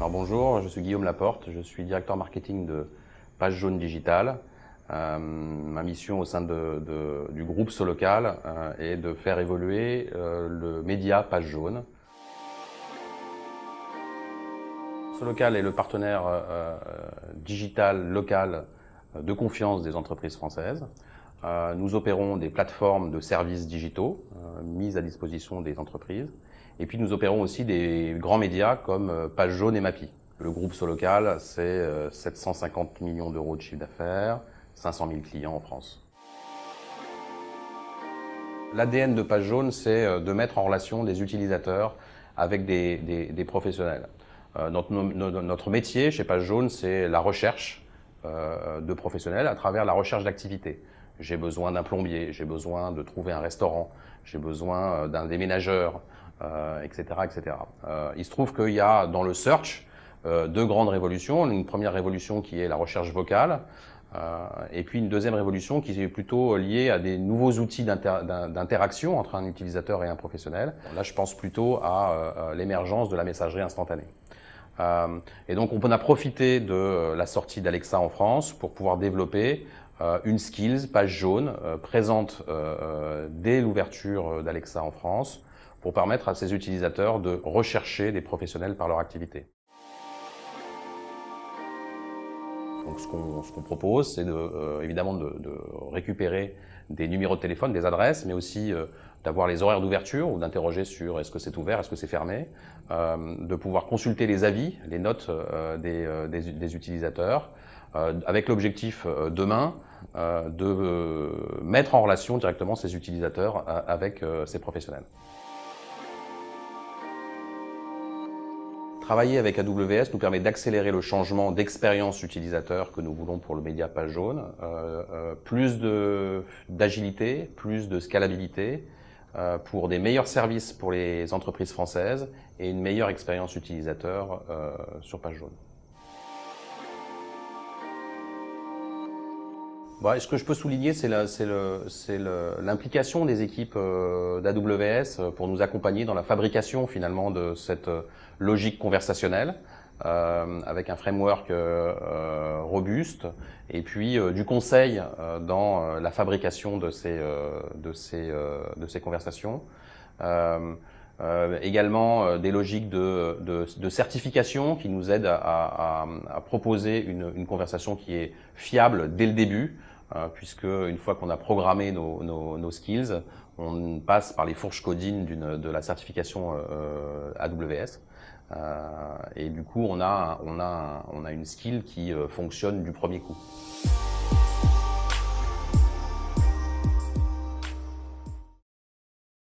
Alors bonjour, je suis Guillaume Laporte, je suis directeur marketing de Page Jaune Digital. Ma mission au sein du groupe Solocal est de faire évoluer le média Page Jaune. Solocal est le partenaire digital local de confiance des entreprises françaises. Nous opérons des plateformes de services digitaux mises à disposition des entreprises. Et puis nous opérons aussi des grands médias comme Page Jaune et Mappy. Le groupe Solocal, c'est 750 millions d'euros de chiffre d'affaires, 500 000 clients en France. L'ADN de Page Jaune, c'est de mettre en relation des utilisateurs avec des professionnels. Notre métier chez Page Jaune, c'est la recherche de professionnels à travers la recherche d'activités. J'ai besoin d'un plombier, j'ai besoin de trouver un restaurant, j'ai besoin d'un déménageur, etc., etc. Il se trouve qu'il y a dans le search deux grandes révolutions. Une première révolution qui est la recherche vocale, et puis une deuxième révolution qui est plutôt liée à des nouveaux outils d'interaction entre un utilisateur et un professionnel. Là, je pense plutôt à l'émergence de la messagerie instantanée. Et donc, on a profité de la sortie d'Alexa en France pour pouvoir développer une skills Page Jaune présente dès l'ouverture d'Alexa en France pour permettre à ses utilisateurs de rechercher des professionnels par leur activité. Donc, ce qu'on propose, c'est évidemment de récupérer des numéros de téléphone, des adresses, mais aussi d'avoir les horaires d'ouverture ou d'interroger sur est-ce que c'est ouvert, est-ce que c'est fermé, de pouvoir consulter les avis, les notes des utilisateurs, avec l'objectif demain de mettre en relation directement ces utilisateurs avec ces professionnels. Travailler avec AWS nous permet d'accélérer le changement d'expérience utilisateur que nous voulons pour le média Page Jaune, plus d'agilité, plus de scalabilité, pour des meilleurs services pour les entreprises françaises et une meilleure expérience utilisateur sur Page Jaune. Bon, ce que je peux souligner, c'est l'implication des équipes d'AWS pour nous accompagner dans la fabrication finalement de cette logique conversationnelle avec un framework robuste et puis du conseil dans la fabrication de ces conversations. Également des logiques de certification qui nous aident à proposer une conversation qui est fiable dès le début, puisque une fois qu'on a programmé nos skills, on passe par les fourches codines de la certification AWS. Et du coup, on a une skill qui fonctionne du premier coup.